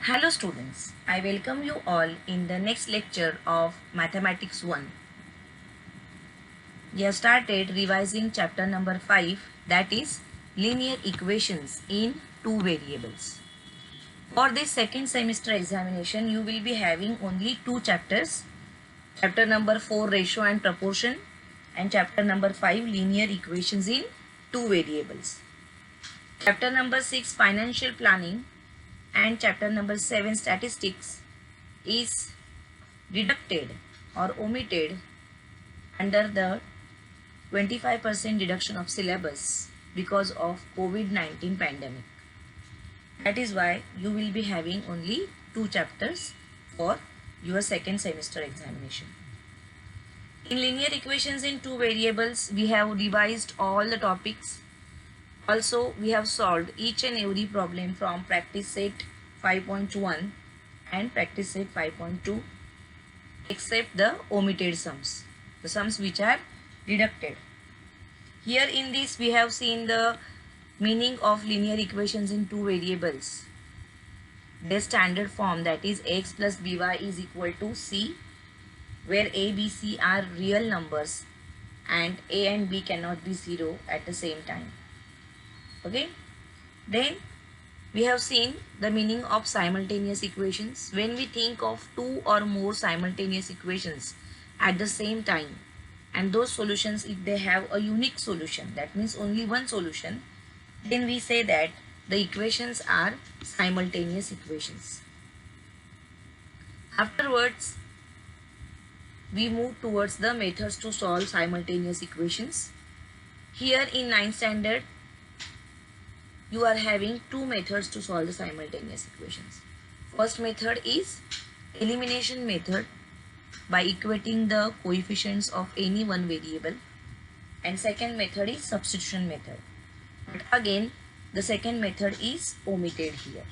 Hello students, I welcome you all in the next lecture of Mathematics 1. We have started revising chapter number 5, that is linear equations in two variables. For this second semester examination, you will be having only two chapters, chapter number 4 ratio and proportion and chapter number 5 linear equations in two variables. Chapter number 6 financial planning and chapter number 7 statistics is deducted or omitted under the 25% deduction of syllabus because of COVID-19 pandemic. That is why you will be having only two chapters for your second semester examination. In linear equations in two variables, we have revised all the topics. Also, we have solved each and every problem from practice set 5.1 and practice set 5.2 except the omitted sums, the sums which are deducted. Here in this we have seen the meaning of linear equations in two variables. Their standard form, that is ax plus by is equal to c, where a, b, c are real numbers and a and b cannot be 0 at the same time. Okay. Then we have seen the meaning of simultaneous equations. When we think of two or more simultaneous equations at the same time, and those solutions, if they have a unique solution, that means only one solution, then we say that the equations are simultaneous equations. Afterwards, we move towards the methods to solve simultaneous equations. Here in 9th standard, you are having two methods to solve the simultaneous equations. First method is elimination method by equating the coefficients of any one variable, and second method is substitution method. But again, the second method is omitted here.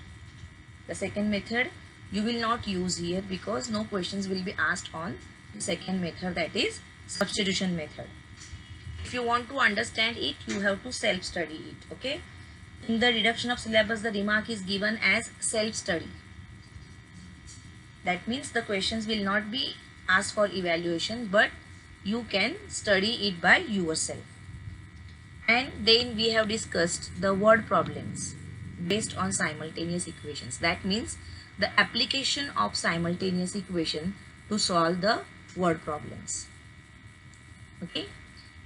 The second method you will not use here because no questions will be asked on the second method, that is substitution method. If you want to understand it, you have to self-study it. Okay. In the reduction of syllabus, the remark is given as self-study. That means the questions will not be asked for evaluation, but you can study it by yourself. And then we have discussed the word problems based on simultaneous equations. That means the application of simultaneous equation to solve the word problems. Okay.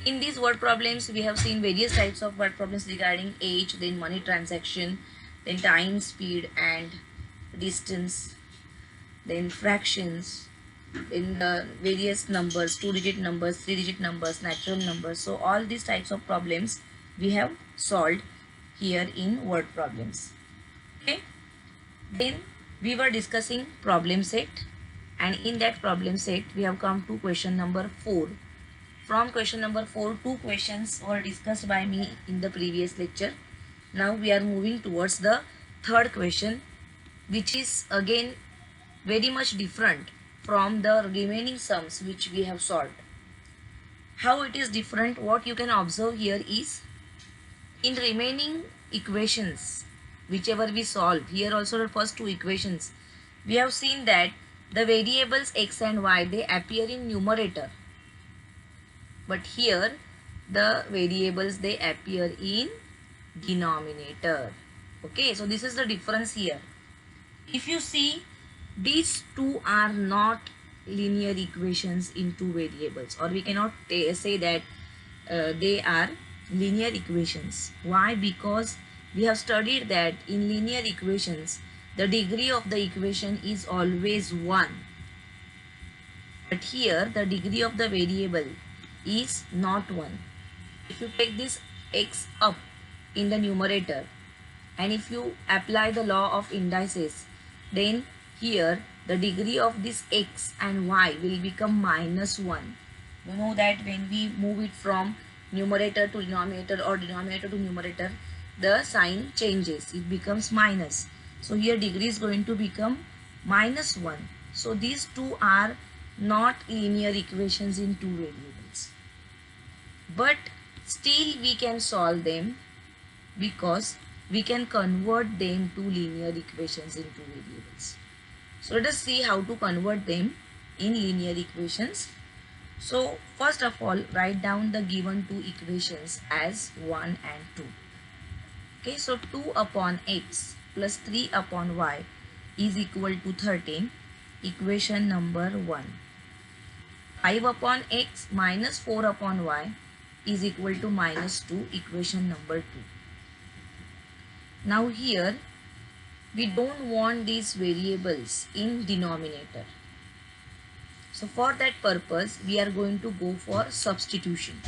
In these word problems, we have seen various types of word problems regarding age, then money transaction, then time, speed and distance, then fractions, in the various numbers, 2-digit numbers, 3-digit numbers, natural numbers. So all these types of problems we have solved here in word problems. Okay. Then we were discussing problem set, and in that problem set we have come to question number 4. From question number 4, two questions were discussed by me in the previous lecture. Now we are moving towards the third question, which is again very much different from the remaining sums which we have solved. How it is different, what you can observe here is, in remaining equations whichever we solve, here also the first two equations, we have seen that the variables x and y, they appear in numerator. But here the variables, they appear in denominator. Okay, so this is the difference here. If you see, these two are not linear equations in two variables, or we cannot say that they are linear equations. Why? Because we have studied that in linear equations the degree of the equation is always 1, but here the degree of the variable is not 1. If you take this x up in the numerator, and if you apply the law of indices, then here the degree of this x and y will become -1. You know that when we move it from numerator to denominator or denominator to numerator, the sign changes, it becomes minus. So here degree is going to become -1. So these two are not linear equations in two variables, but still we can solve them because we can convert them to linear equations into variables. variables. So let us see how to convert them in linear equations. So first of all, write down the given two equations as 1 and 2. Okay, so 2 upon x plus 3 upon y is equal to 13, equation number 1. 5 upon x minus 4 upon y is equal to minus 2, equation number 2. Now here we don't want these variables in denominator. So for that purpose we are going to go for substitution.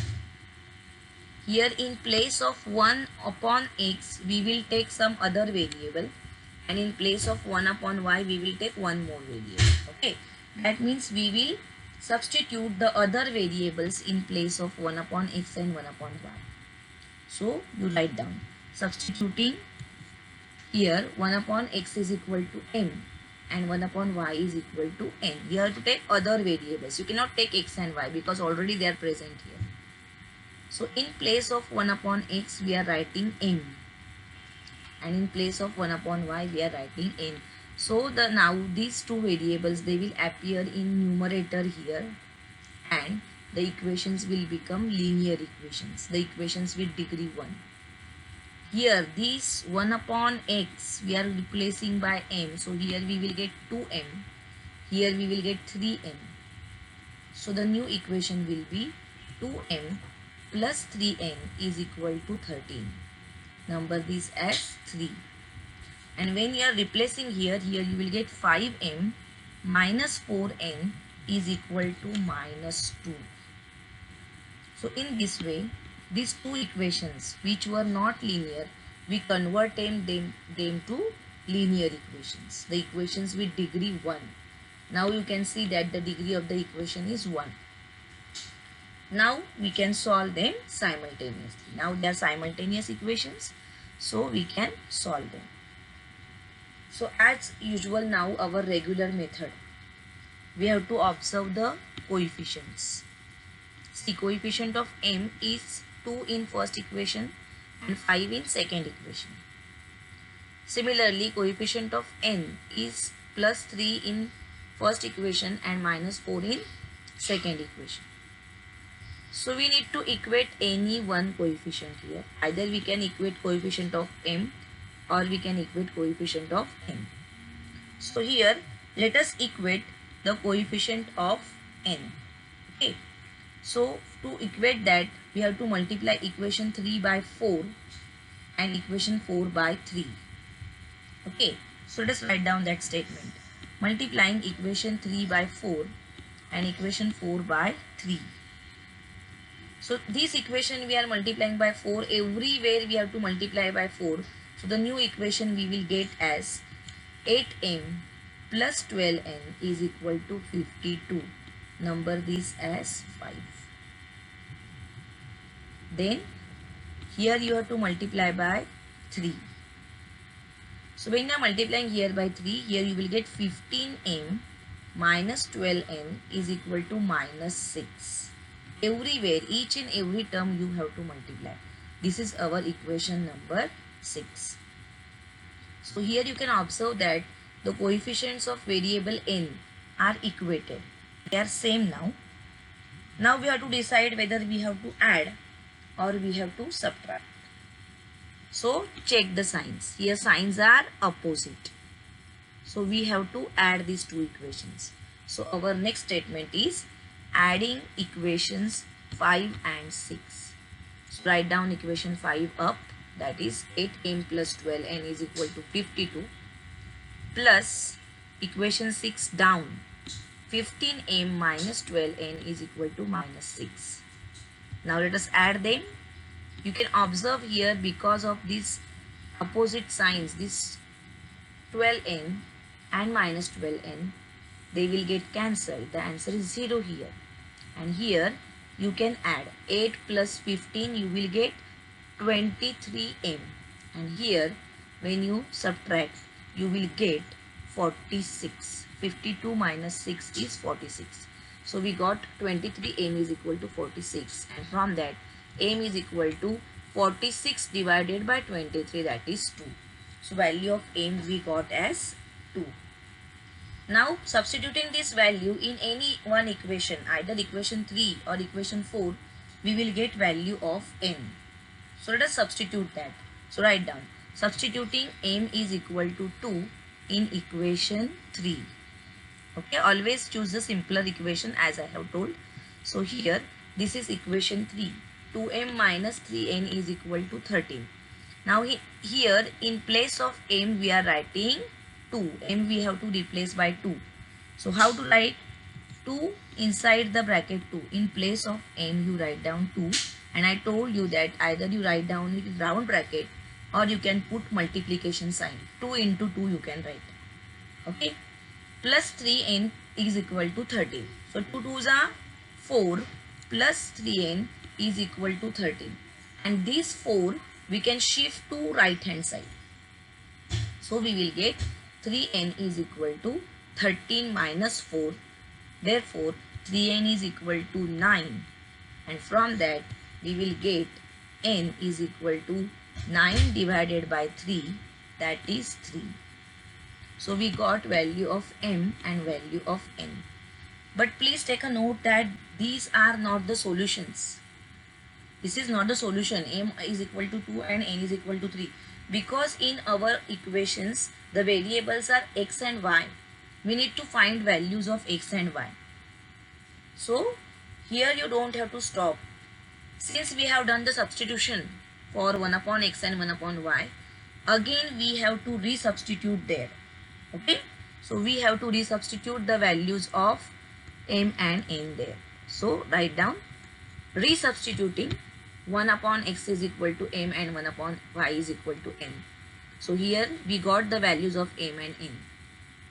Here in place of 1 upon x we will take some other variable, and in place of 1 upon y we will take one more variable. Okay, that means we will substitute the other variables in place of 1 upon x and 1 upon y. So you write down, substituting here 1 upon x is equal to m and 1 upon y is equal to n. You have to take other variables. You cannot take x and y because already they are present here. So in place of 1 upon x we are writing m, and in place of 1 upon y we are writing n. So now these two variables, they will appear in numerator here, and the equations will become linear equations, the equations with degree 1. Here this 1 upon x we are replacing by m, so here we will get 2m, here we will get 3m. So the new equation will be 2m plus 3n is equal to 13. Number this as 3. And when you are replacing here you will get 5m minus 4n is equal to minus 2. So in this way, these two equations which were not linear, we convert them to linear equations, the equations with degree 1. Now you can see that the degree of the equation is 1. Now we can solve them simultaneously. Now they are simultaneous equations, so we can solve them. So as usual, now our regular method, we have to observe the coefficients. See, coefficient of m is 2 in first equation and 5 in second equation. Similarly, coefficient of n is plus 3 in first equation and minus 4 in second equation. So we need to equate any one coefficient here. Either we can equate coefficient of m or we can equate coefficient of n. So here let us equate the coefficient of n. Okay. So to equate that we have to multiply equation 3 by 4 and equation 4 by 3. Okay. So let us write down that statement. Multiplying equation 3 by 4 and equation 4 by 3. So this equation we are multiplying by 4. Everywhere we have to multiply by 4. So the new equation we will get as 8m plus 12n is equal to 52. Number this as 5. Then here you have to multiply by 3. So when you are multiplying here by 3, here you will get 15m minus 12n is equal to minus 6. Everywhere, each and every term you have to multiply. This is our equation number 6. So here you can observe that the coefficients of variable n are equated. They are same now. Now we have to decide whether we have to add or we have to subtract. So check the signs. Here signs are opposite. So we have to add these two equations. So our next statement is adding equations 5 and 6. So write down equation 5 up, that is 8m plus 12n is equal to 52, plus equation 6 down, 15m minus 12n is equal to minus 6. Now let us add them. You can observe here, because of these opposite signs, this 12n and minus 12n, they will get cancelled. The answer is 0 here. And here you can add 8 plus 15, you will get 23m. And here when you subtract, you will get 46. 52 minus 6 is 46. So we got 23m is equal to 46. And from that, m is equal to 46 divided by 23, that is 2. So value of m we got as 2. Now substituting this value in any one equation, either equation 3 or equation 4, we will get value of n. So let us substitute that. So write down, substituting m is equal to 2 in equation 3. Okay, always choose the simpler equation as I have told. So here this is equation 3. 2m minus 3n is equal to 13. Now here in place of m we are writing 2. M we have to replace by 2. So how to write? 2 inside the bracket 2. In place of m you write down 2. And I told you that either you write down it in round bracket or you can put multiplication sign. 2 into 2 you can write. Okay. Plus 3n is equal to 13. So 2 2s are 4 plus 3n is equal to 13. And these 4 we can shift to right hand side. So we will get 3n is equal to 13 minus 4. Therefore 3n is equal to 9. And from that we will get n is equal to 9 divided by 3, that is 3. So we got value of m and value of n. But please take a note that these are not the solutions. This is not the solution. M is equal to 2 and n is equal to 3. Because in our equations, the variables are x and y. We need to find values of x and y. So here you don't have to stop. Since we have done the substitution for 1 upon x and 1 upon y, again we have to resubstitute there. Okay. So we have to resubstitute the values of m and n there. So write down, resubstituting 1 upon x is equal to m and 1 upon y is equal to n. So here we got the values of m and n.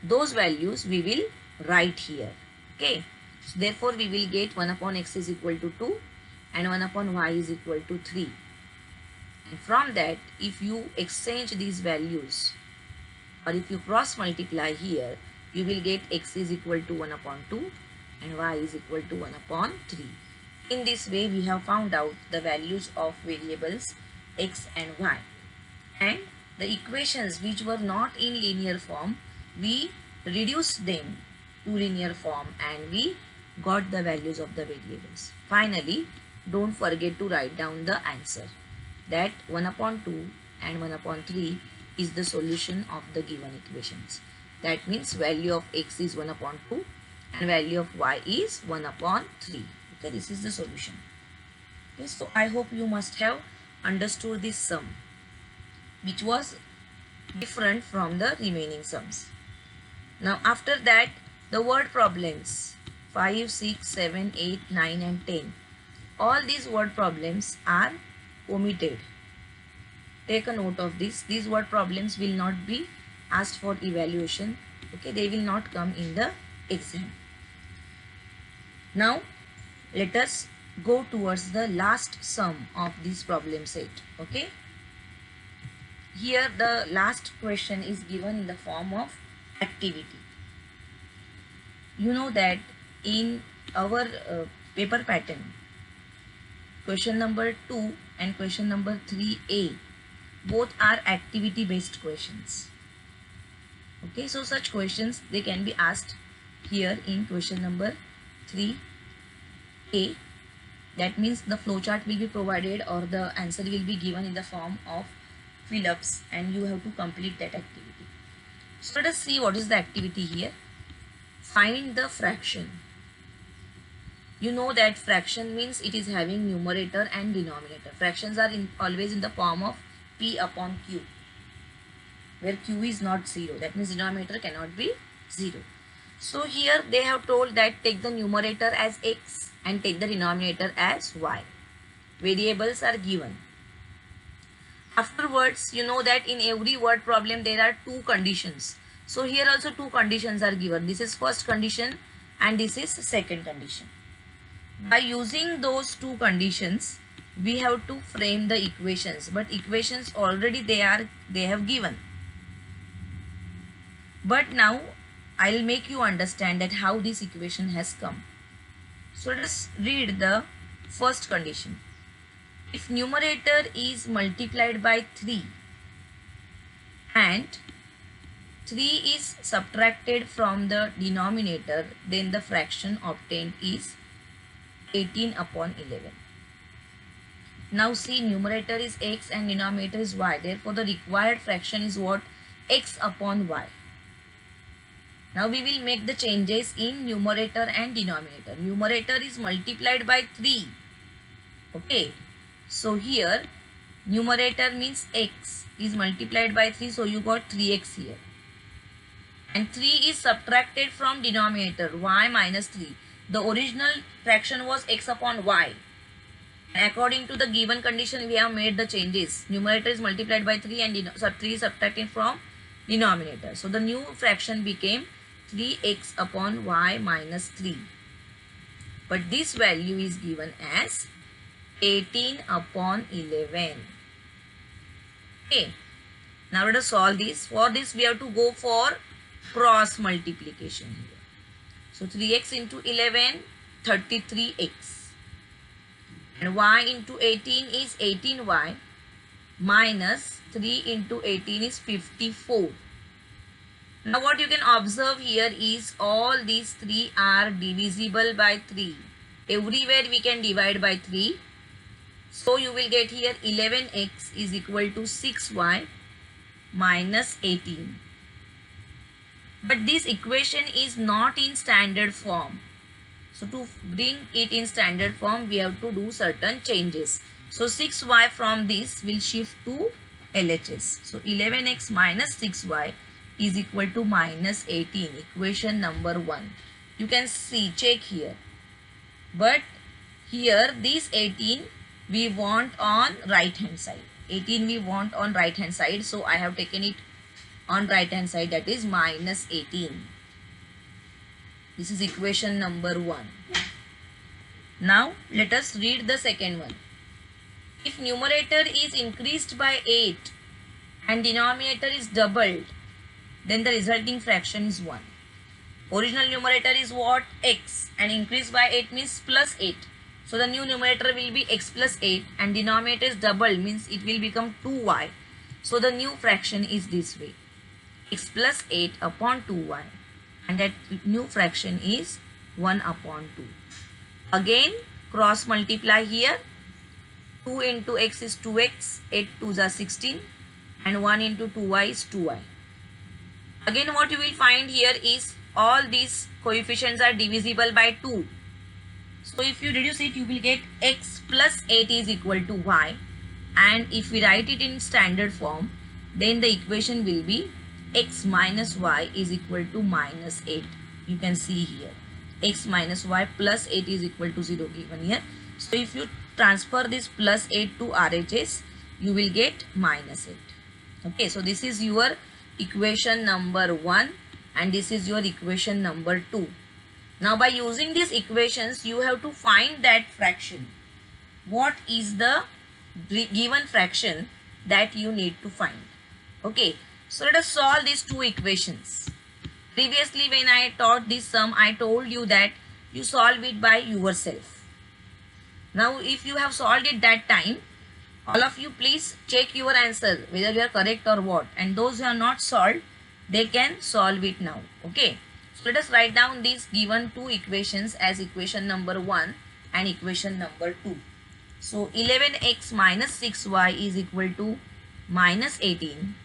Those values we will write here. Okay. So therefore we will get 1 upon x is equal to 2 and 1 upon y is equal to 3. And from that, if you exchange these values or if you cross multiply here, you will get x is equal to 1 upon 2 and y is equal to 1 upon 3. In this way, we have found out the values of variables x and y. And the equations which were not in linear form, we reduced them to linear form and we got the values of the variables. Finally, don't forget to write down the answer. That 1 upon 2 and 1 upon 3 is the solution of the given equations. That means value of x is 1 upon 2 and value of y is 1 upon 3. Okay, this is the solution. Okay, so I hope you must have understood this sum, which was different from the remaining sums. Now after that, the word problems 5, 6, 7, 8, 9 and 10. All these word problems are omitted. Take a note of this. These word problems will not be asked for evaluation. Okay, they will not come in the exam. Now let us go towards the last sum of this problem set. Okay, here the last question is given in the form of activity. You know that in our paper pattern, question number 2 and question number 3A both are activity based questions. Okay, so such questions they can be asked here in question number 3A. That means the flowchart will be provided or the answer will be given in the form of fill-ups and you have to complete that activity. So let us see what is the activity here. Find the fraction. You know that fraction means it is having numerator and denominator. Fractions are always in the form of p upon q, where q is not 0. That means denominator cannot be 0. So here they have told that take the numerator as x and take the denominator as y. Variables are given. Afterwards, you know that in every word problem there are two conditions. So here also two conditions are given. This is first condition and this is second condition. By using those two conditions, we have to frame the equations. But equations already they have given. But now I'll make you understand that how this equation has come. So let us read the first condition. If numerator is multiplied by 3 and 3 is subtracted from the denominator, then the fraction obtained is 18 upon 11. Now see, numerator is x and denominator is y. Therefore, the required fraction is what? X upon y. Now we will make the changes in numerator and denominator. Numerator is multiplied by 3. Okay. So here, numerator means x is multiplied by 3. So you got 3x here. And 3 is subtracted from denominator, y minus 3. The original fraction was x upon y. According to the given condition, we have made the changes. Numerator is multiplied by 3 and 3 is subtracted from denominator. So the new fraction became 3x upon y minus 3. But this value is given as 18 upon 11. Okay. Now let us solve this. For this we have to go for cross multiplication here. So 3x into 11, 33x. And y into 18 is 18y minus 3 into 18 is 54. Now what you can observe here is all these 3 are divisible by 3. Everywhere we can divide by 3. So you will get here 11x is equal to 6y minus 18. But this equation is not in standard form. So to bring it in standard form, we have to do certain changes. So 6y from this will shift to LHS. So 11x minus 6y is equal to minus 18. Equation number 1. You can see, check here. But here this 18 we want on right hand side. 18 we want on right hand side. So I have taken it on right hand side, that is minus 18. This is equation number 1. Now let us read the second one. If numerator is increased by 8 and denominator is doubled, then the resulting fraction is 1. Original numerator is what? X, and increased by 8 means plus 8. So the new numerator will be x plus 8 and denominator is doubled means it will become 2y. So the new fraction is this way. X plus 8 upon 2y. And that new fraction is 1 upon 2. Again, cross multiply here. 2 into x is 2x, 8 2s are 16, and 1 into 2y is 2y. Again, what you will find here is all these coefficients are divisible by 2. So if you reduce it, you will get x plus 8 is equal to y. And if we write it in standard form, then the equation will be x minus y is equal to minus 8. You can see here x minus y plus 8 is equal to 0 given here. So if you transfer this plus 8 to RHS, you will get minus 8. Okay, so this is your equation number 1 and this is your equation number 2. Now by using these equations, you have to find that fraction. What is the given fraction that you need to find? Okay. So let us solve these two equations. Previously when I taught this sum, I told you that you solve it by yourself. Now if you have solved it that time, all of you please check your answer whether you are correct or what. And those who are not solved, they can solve it now. Okay. So let us write down these given two equations as equation number 1 and equation number 2. So 11x minus 6y is equal to minus 18.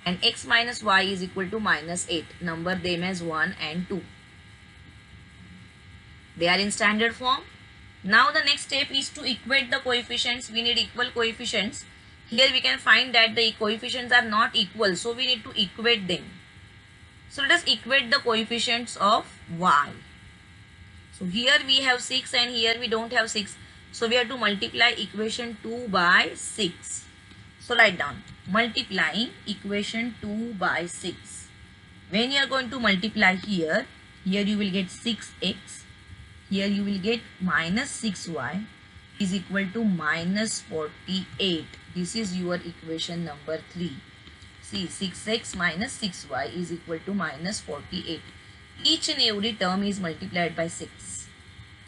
And x minus y is equal to minus 8. Number them as 1 and 2. They are in standard form. Now the next step is to equate the coefficients. We need equal coefficients. Here we can find that the coefficients are not equal. So we need to equate them. So let us equate the coefficients of y. So here we have 6 and here we don't have 6. So we have to multiply equation 2 by 6. So write down, multiplying equation 2 by 6. When you are going to multiply here you will get 6x. Here you will get minus 6y is equal to minus 48. This is your equation number 3. See, 6x minus 6y is equal to minus 48. Each and every term is multiplied by 6.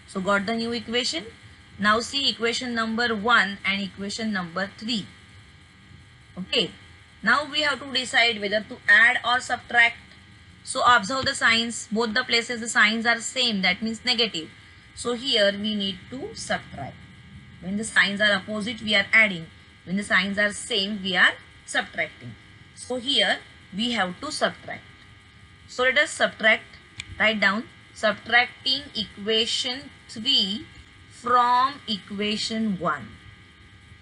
So got the new equation. Now see equation number 1 and equation number 3. Okay. Now we have to decide whether to add or subtract. So observe the signs, both the places the signs are same, that means negative. So here we need to subtract. When the signs are opposite, we are adding. When the signs are same, we are subtracting. So here we have to subtract. So let us subtract. Write down subtracting equation 3 from equation 1.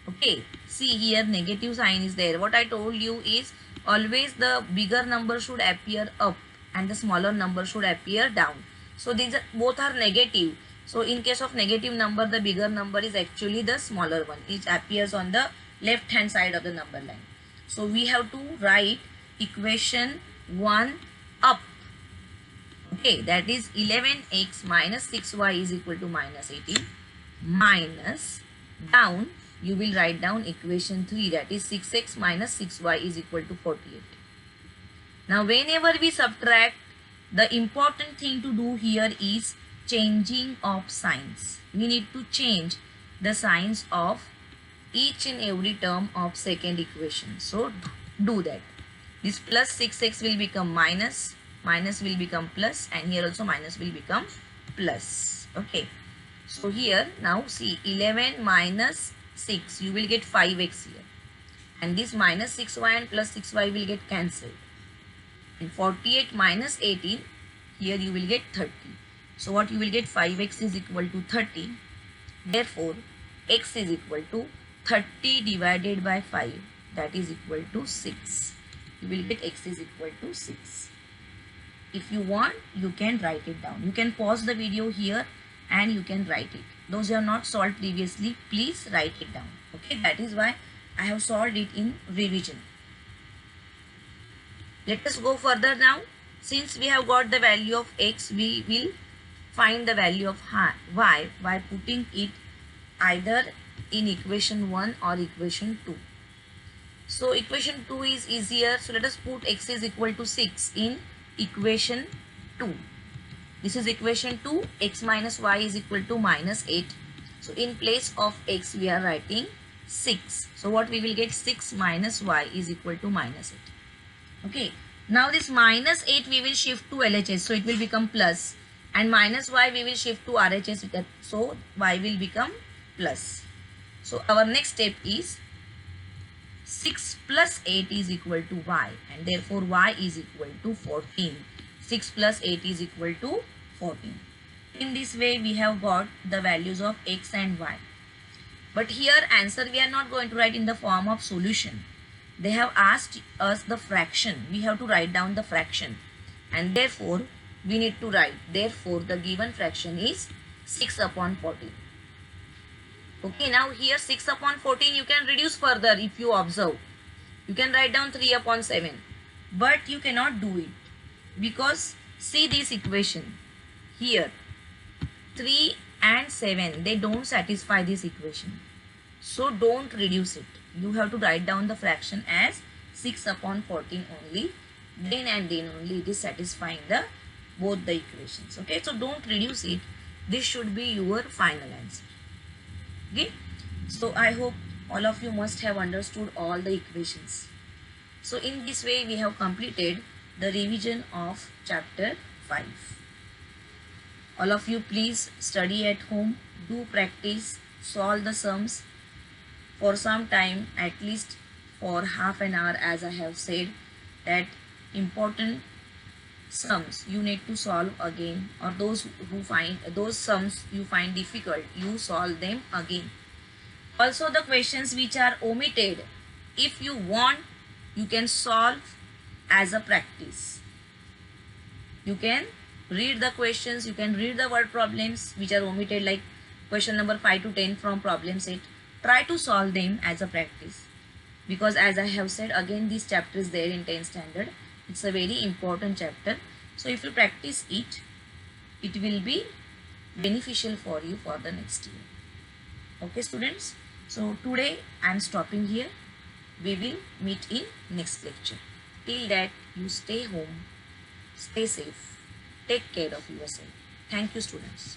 Okay, see here negative sign is there. What I told you is always the bigger number should appear up and the smaller number should appear down. So these both are negative. So in case of negative number, the bigger number is actually the smaller one. It appears on the left hand side of the number line. So we have to write equation 1 up. Okay, that is 11x minus 6y is equal to minus 18 minus down. You will write down equation 3, that is 6x minus 6y is equal to 48. Now whenever we subtract, the important thing to do here is changing of signs. We need to change the signs of each and every term of second equation. So do that. This plus 6x will become minus, minus will become plus, and here also minus will become plus. Okay. So here now see 11 minus 6, you will get 5x here, and this minus 6y and plus 6y will get cancelled, and 48 minus 18, here you will get 30. So what you will get, 5x is equal to 30. Therefore x is equal to 30 divided by 5, that is equal to 6. You will get x is equal to 6. If you want, you can write it down. You can pause the video here and you can write it. Those who have not solved previously, please write it down. Okay, that is why I have solved it in revision. Let us go further now. Since we have got the value of x, we will find the value of y by putting it either in equation 1 or equation 2. So equation 2 is easier. So let us put x is equal to 6 in equation 2. This is equation 2, x minus y is equal to minus 8. So in place of x, we are writing 6. So what we will get, 6 minus y is equal to minus 8. Okay. Now this minus 8 we will shift to LHS. So it will become plus. And minus y we will shift to RHS. So y will become plus. So our next step is 6 plus 8 is equal to y. And therefore y is equal to 14. 6 plus 8 is equal to 14. In this way we have got the values of x and y. But here answer we are not going to write in the form of solution. They have asked us the fraction. We have to write down the fraction. And therefore we need to write. Therefore the given fraction is 6 upon 14. Okay, now here 6 upon 14 you can reduce further if you observe. You can write down 3 upon 7. But you cannot do it. Because see this equation. Here 3 and 7, they don't satisfy this equation. So don't reduce it. You have to write down the fraction as 6 upon 14 only. Then and then only it is satisfying the both the equations. Okay, so don't reduce it. This should be your final answer. Okay, so I hope all of you must have understood all the equations. So in this way we have completed the revision of chapter 5. All of you please study at home, do practice, solve the sums for some time, at least for half an hour, as I have said, that important sums you need to solve again, or those who find those sums you find difficult, you solve them again. Also the questions which are omitted, if you want, you can solve as a practice. You can read the questions, you can read the word problems which are omitted, like question number 5 to 10 from problem set. Try to solve them as a practice, because as I have said again, this chapter is there in 10th standard. It's a very important chapter. So if you practice it, it will be beneficial for you for the next year. Okay students, so today I am stopping here. We will meet in next lecture. Till that, you stay home, stay safe, take care of yourself. Thank you students.